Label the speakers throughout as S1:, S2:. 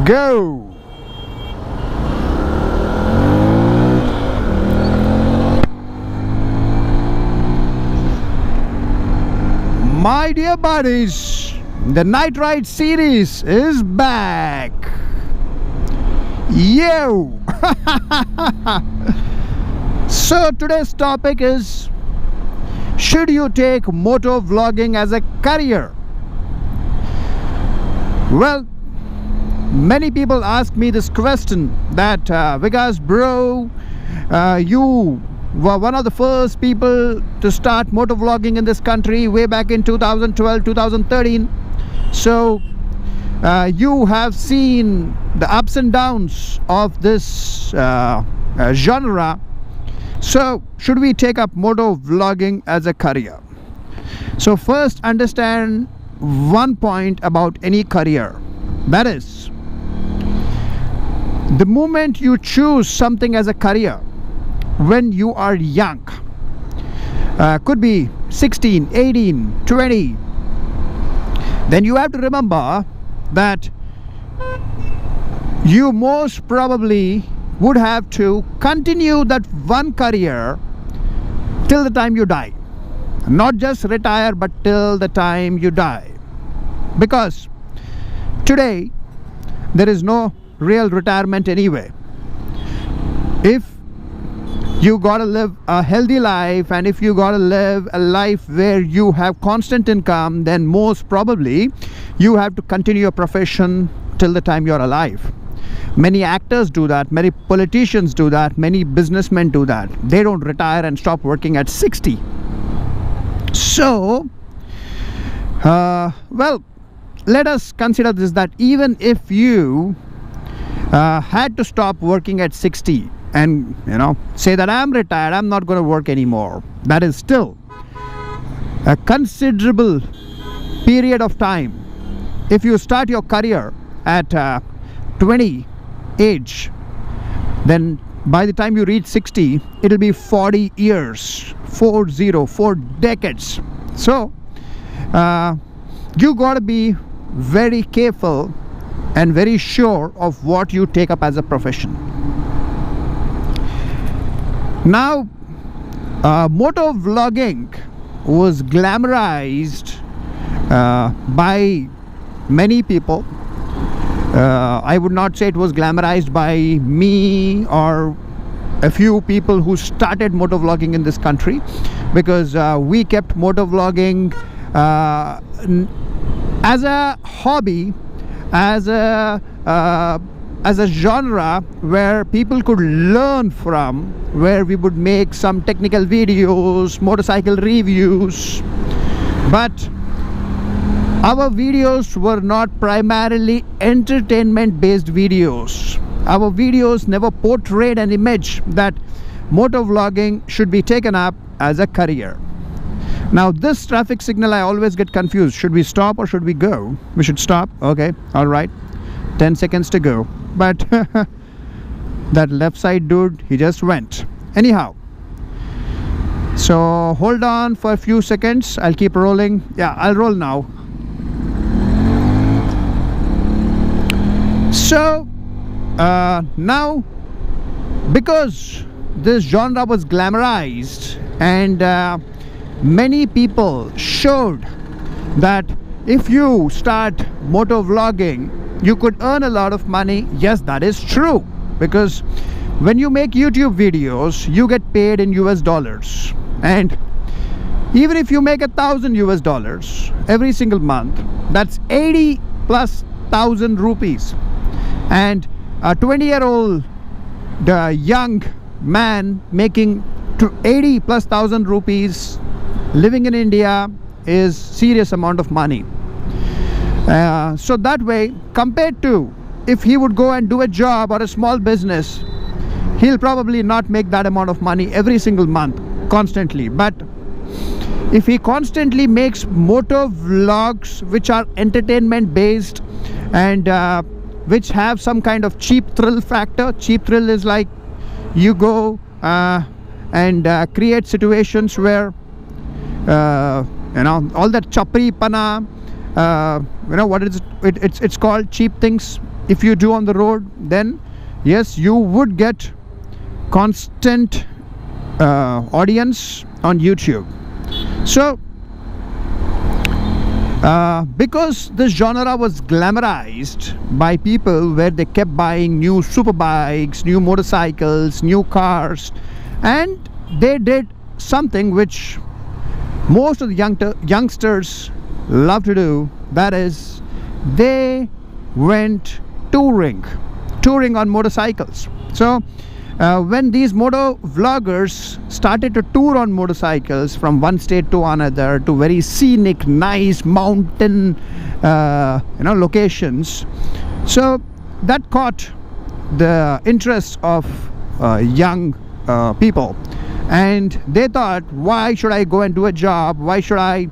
S1: Go! My dear buddies, the Night Ride series is back. Yo! So today's topic is, should you take motovlogging as a career? Well, many people ask me this question that Vikas bro, you were one of the first people to start motovlogging in this country way back in 2012 2013. So you have seen the ups and downs of this genre. So should we take up motovlogging as a career? So first, understand one point about any career. That is, the moment you choose something as a career when you are young, could be 16, 18, 20, then you have to remember that you most probably would have to continue that one career till the time you die. Not just retire, but till the time you die. Because today there is no real retirement anyway. If you gotta live a healthy life, and if you gotta live a life where you have constant income, then most probably you have to continue your profession till the time you're alive. Many actors do that, many politicians do that, many businessmen do that. They don't retire and stop working at 60. So well, let us consider this, that even if you had to stop working at 60 and say that I'm retired, I'm not going to work anymore, that is still a considerable period of time. If you start your career at 20 age, then by the time you reach 60, it'll be 40 years, 4 decades. So you got to be very careful and very sure of what you take up as a profession. Now, motovlogging was glamorized by many people. I would not say it was glamorized by me or a few people who started motovlogging in this country, because we kept motovlogging as a hobby, as a genre where people could learn from, where we would make some technical videos, motorcycle reviews. But our videos were not primarily entertainment based videos. Our videos never portrayed an image that motovlogging should be taken up as a career. Now this traffic signal, I always get confused. Should we stop or should we go? We should stop. Okay, all right, 10 seconds to go. But that left side dude, he just went. Anyhow, so hold on for a few seconds. I'll keep rolling. Yeah, I'll roll now. So now, because this genre was glamorized and many people showed that if you start motovlogging, you could earn a lot of money. Yes, that is true, because when you make YouTube videos, you get paid in US dollars, and even if you make $1,000 every single month, that's 80,000+ rupees. And a 20-year-old young man making 80,000+ rupees living in India is serious amount of money. So that way, compared to if he would go and do a job or a small business, he'll probably not make that amount of money every single month constantly. But if he constantly makes motovlogs which are entertainment based and which have some kind of cheap thrill factor. Cheap thrill is like you go and create situations where all that chapri pana, what is it? It's called cheap things. if you do on the road, then yes, you would get constant audience on YouTube. So because this genre was glamorized by people, where they kept buying new super bikes, new motorcycles, new cars, and they did something which most of the youngsters love to do, that is, they went touring on motorcycles. So when these moto vloggers started to tour on motorcycles from one state to another, to very scenic, nice mountain locations, so that caught the interest of young people, and they thought, why should I go and do a job? Why should I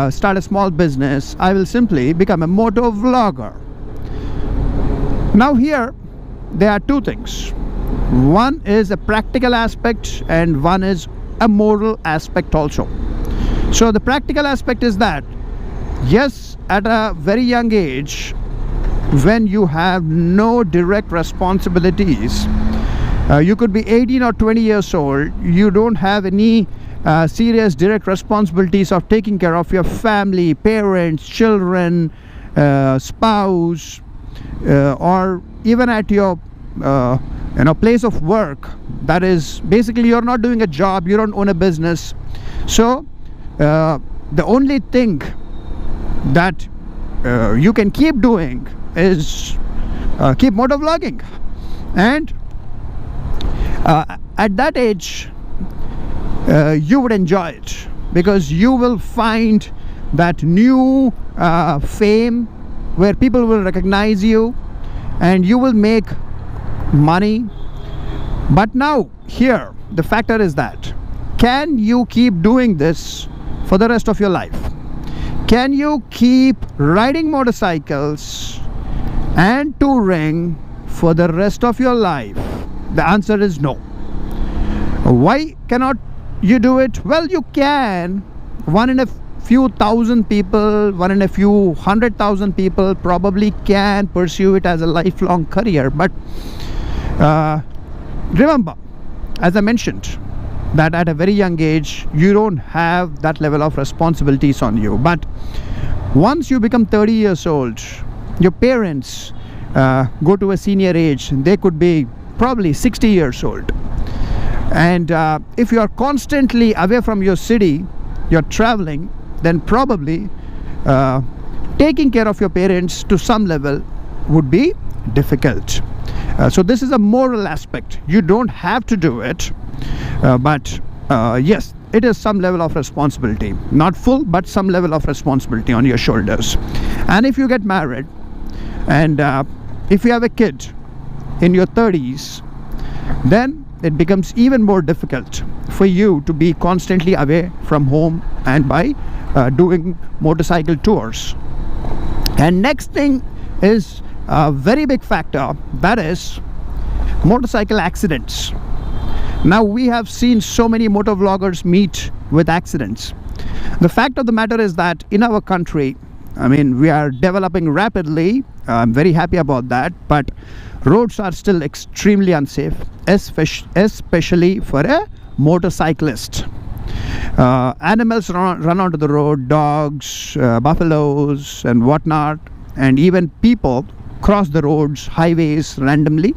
S1: start a small business? I will simply become a moto vlogger. Now here there are two things. One is a practical aspect and one is a moral aspect also. So the practical aspect is that, yes, at a very young age, when you have no direct responsibilities, you could be 18 or 20 years old, you don't have any serious direct responsibilities of taking care of your family, parents, children, spouse, or even at your place of work. That is, basically you're not doing a job, you don't own a business. So the only thing that you can keep doing is keep motovlogging. And at that age you would enjoy it, because you will find that new fame where people will recognize you and you will make money. But now here the factor is that, can you keep doing this for the rest of your life? Can you keep riding motorcycles and touring for the rest of your life? The answer is no. Why cannot you do it? Well, you can. One in a few thousand people, one in a few 100,000 people probably can pursue it as a lifelong career. But remember, as I mentioned, that at a very young age you don't have that level of responsibilities on you. But once you become 30 years old, your parents go to a senior age, they could be probably 60 years old, and if you are constantly away from your city, you're traveling, then probably taking care of your parents to some level would be difficult. So this is a moral aspect. You don't have to do it, but yes, it is some level of responsibility, not full, but some level of responsibility on your shoulders. And if you get married, and if you have a kid in your 30s, then it becomes even more difficult for you to be constantly away from home and by doing motorcycle tours. And next thing is a very big factor, that is motorcycle accidents. Now we have seen so many motovloggers meet with accidents. The fact of the matter is that in our country, I mean, we are developing rapidly. I'm very happy about that, but roads are still extremely unsafe, especially for a motorcyclist. Animals run onto the road, dogs, buffaloes and whatnot, and even people cross the roads, highways randomly.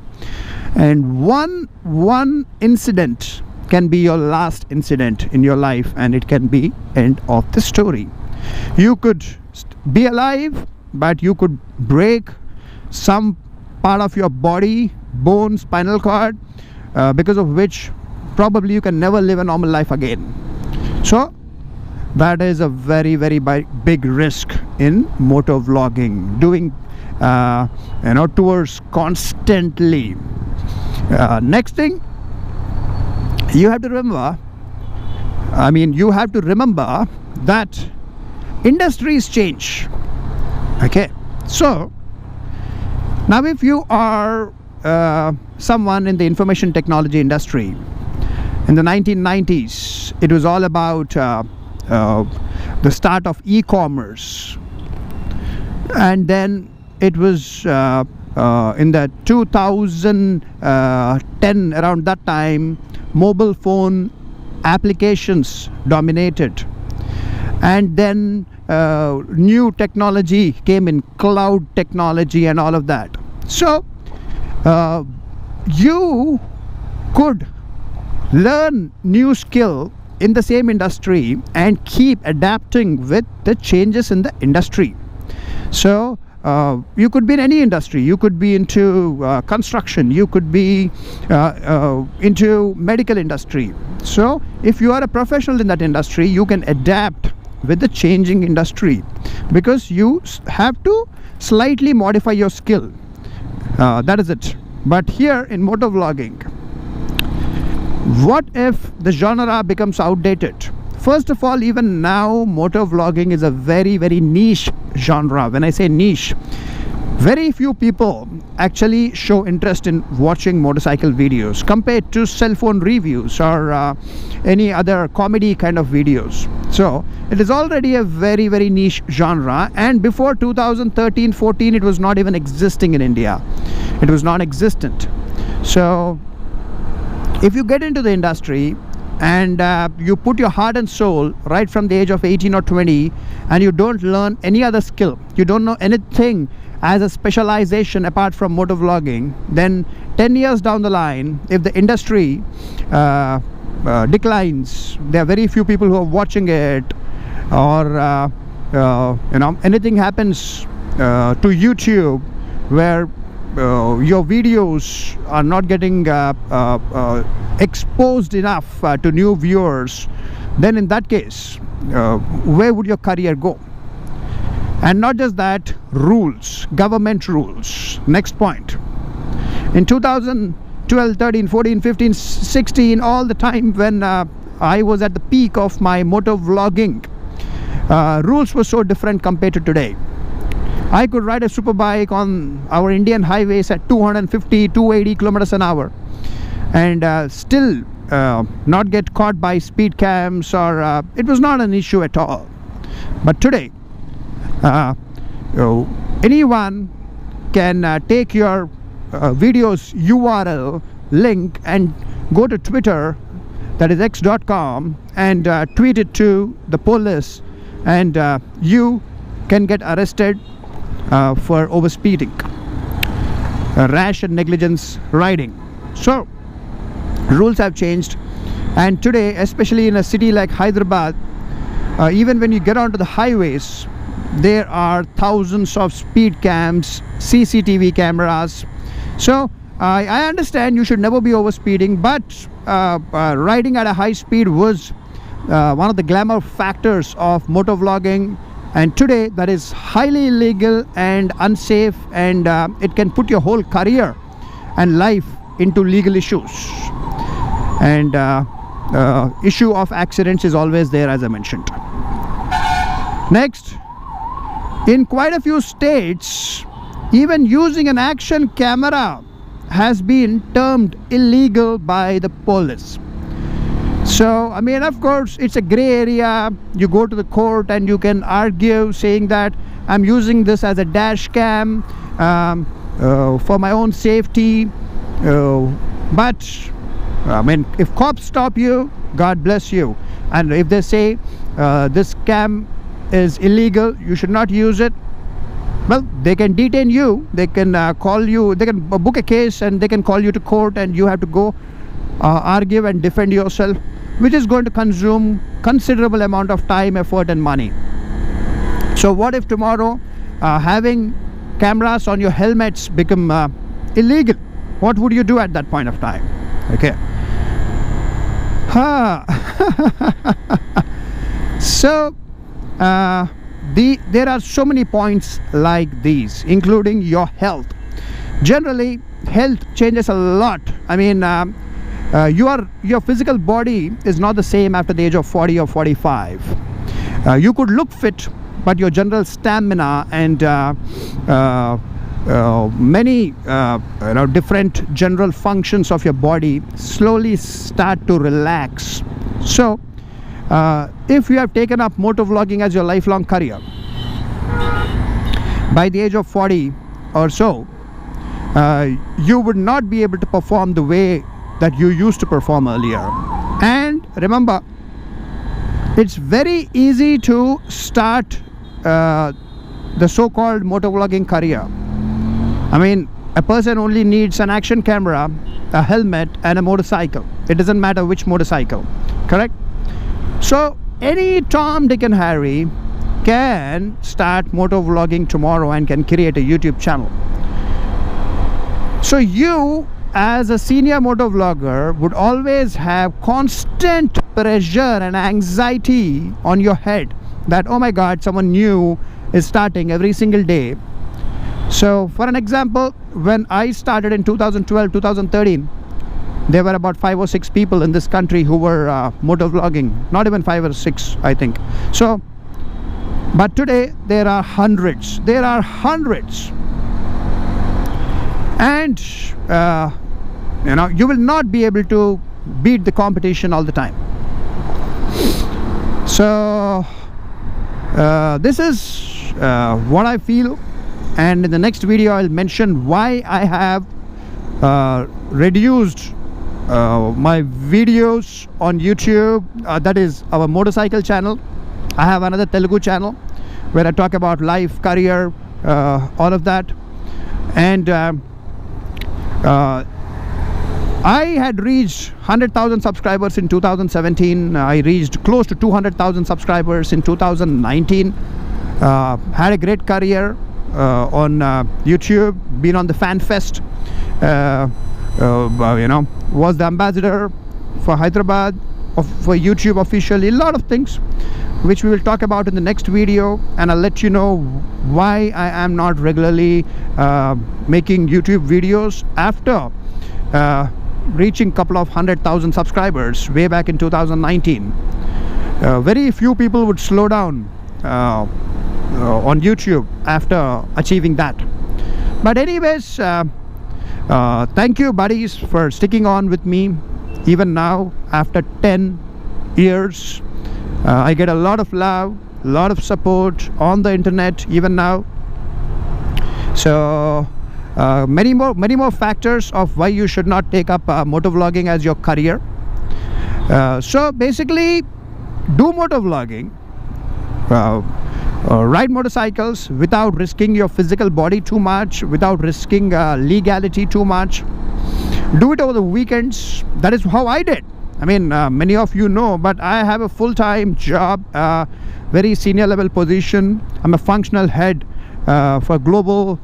S1: And one incident can be your last incident in your life, and it can be end of the story. You could be alive, but you could break some part of your body, bone, spinal cord, because of which probably you can never live a normal life again. So that is a very, very big risk in motovlogging, doing tours constantly. Next thing you have to remember, that industries change. Okay, so now if you are someone in the information technology industry, in the 1990s it was all about the start of e-commerce, and then it was in the 2010, around that time, mobile phone applications dominated, and then new technology came in, cloud technology and all of that. So you could learn new skill in the same industry and keep adapting with the changes in the industry. So you could be in any industry. You could be into construction, you could be into medical industry. So if you are a professional in that industry, you can adapt with the changing industry, because you have to slightly modify your skill. That is it. But here in motovlogging, what if the genre becomes outdated? First of all, even now motovlogging is a very, very niche genre. When I say niche, very few people actually show interest in watching motorcycle videos compared to cell phone reviews or any other comedy kind of videos. So it is already a very, very niche genre, and before 2013-14 it was not even existing in India. It was non-existent. So if you get into the industry and you put your heart and soul right from the age of 18 or 20, and you don't learn any other skill, you don't know anything as a specialization apart from motovlogging, then 10 years down the line, if the industry declines, there are very few people who are watching it, or anything happens to YouTube where your videos are not getting exposed enough to new viewers, then in that case, where would your career go? And not just that, rules, government rules. Next point. In 2012, 13, 14, 15, 16, all the time when I was at the peak of my motovlogging, rules were so different compared to today. I could ride a superbike on our Indian highways at 250, 280 kilometers an hour and still not get caught by speed cams, or it was not an issue at all. But today, anyone can take your video's URL link and go to Twitter, that is x.com, and tweet it to the police, and you can get arrested for overspeeding, rash and negligence riding. So rules have changed, and today, especially in a city like Hyderabad, even when you get onto the highways, there are thousands of speed cams, CCTV cameras. So I understand you should never be overspeeding, but riding at a high speed was one of the glamour factors of motovlogging, and today that is highly illegal and unsafe, and it can put your whole career and life into legal issues, and issue of accidents is always there, as I mentioned. Next, in quite a few states, even using an action camera has been termed illegal by the police. So, I mean, of course, it's a gray area. You go to the court and you can argue saying that I'm using this as a dash cam for my own safety. But, I mean, if cops stop you, God bless you. And if they say this cam is illegal, you should not use it, well, they can detain you, they can call you, they can book a case, and they can call you to court, and you have to go argue and defend yourself, which is going to consume considerable amount of time, effort and money. So what if tomorrow having cameras on your helmets become illegal? What would you do at that point of time? Okay. So there are so many points like these, including your health. Generally, health changes a lot. I mean, your physical body is not the same after the age of 40 or 45. You could look fit, but your general stamina and many different general functions of your body slowly start to relax. So if you have taken up motovlogging as your lifelong career, by the age of 40, or so, you would not be able to perform the way that you used to perform earlier. And remember, it's very easy to start the so-called motovlogging career. I mean, a person only needs an action camera, a helmet, and a motorcycle. It doesn't matter which motorcycle, correct? So any Tom, Dick and Harry can start motovlogging tomorrow and can create a YouTube channel. So you, as a senior motovlogger, would always have constant pressure and anxiety on your head that, oh my God, someone new is starting every single day. So for an example, when I started in 2012, 2013, there were about 5 or 6 people in this country who were motovlogging. Not even 5 or 6, I think. So, but today there are hundreds. There are hundreds. And you will not be able to beat the competition all the time. So this is what I feel, and in the next video I'll mention why I have reduced my videos on YouTube. That is our motorcycle channel. I have another Telugu channel where I talk about life, career, all of that. And I had reached 100,000 subscribers in 2017. I reached close to 200,000 subscribers in 2019. Had a great career on YouTube. Been on the Fan Fest. Was the ambassador for Hyderabad for YouTube officially. A lot of things which we will talk about in the next video, and I'll let you know why I am not regularly making YouTube videos after reaching couple of 100,000 subscribers way back in 2019. Very few people would slow down on YouTube after achieving that. But anyways, thank you buddies for sticking on with me even now after 10 years. I get a lot of love, a lot of support on the internet even now. So many more factors of why you should not take up motovlogging as your career. So basically, do motovlogging, ride motorcycles without risking your physical body too much, without risking legality too much. Do it over the weekends. That is how I did. I mean, many of you know, but I have a full-time job, very senior level position. I'm a functional head for global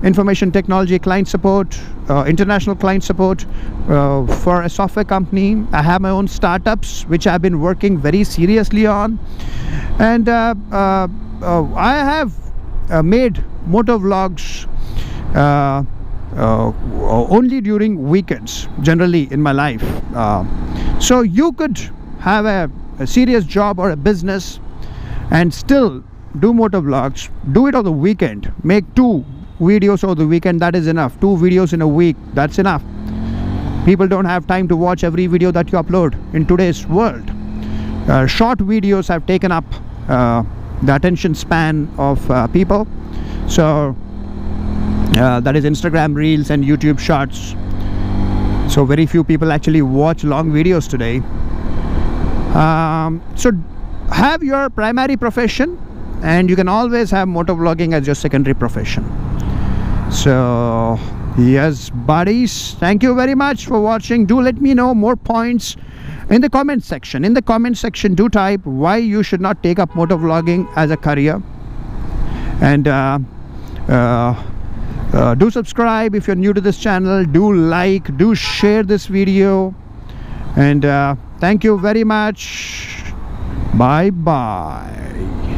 S1: information technology client support, international client support for a software company. I have my own startups which I've been working very seriously on, and I have made motovlogs only during weekends generally in my life. So you could have a serious job or a business and still do motovlogs. Do it on the weekend. Make 2 videos over the weekend. That is enough. 2 videos in a week, that's enough. People don't have time to watch every video that you upload in today's world. Short videos have taken up the attention span of people. So that is Instagram Reels and YouTube Shorts. So very few people actually watch long videos today. So have your primary profession, and you can always have motovlogging as your secondary profession. So yes buddies, thank you very much for watching. Do let me know more points in the comment section. In the comment section, do type why you should not take up motovlogging as a career. And do subscribe if you're new to this channel. Do like, do share this video, and thank you very much. Bye bye.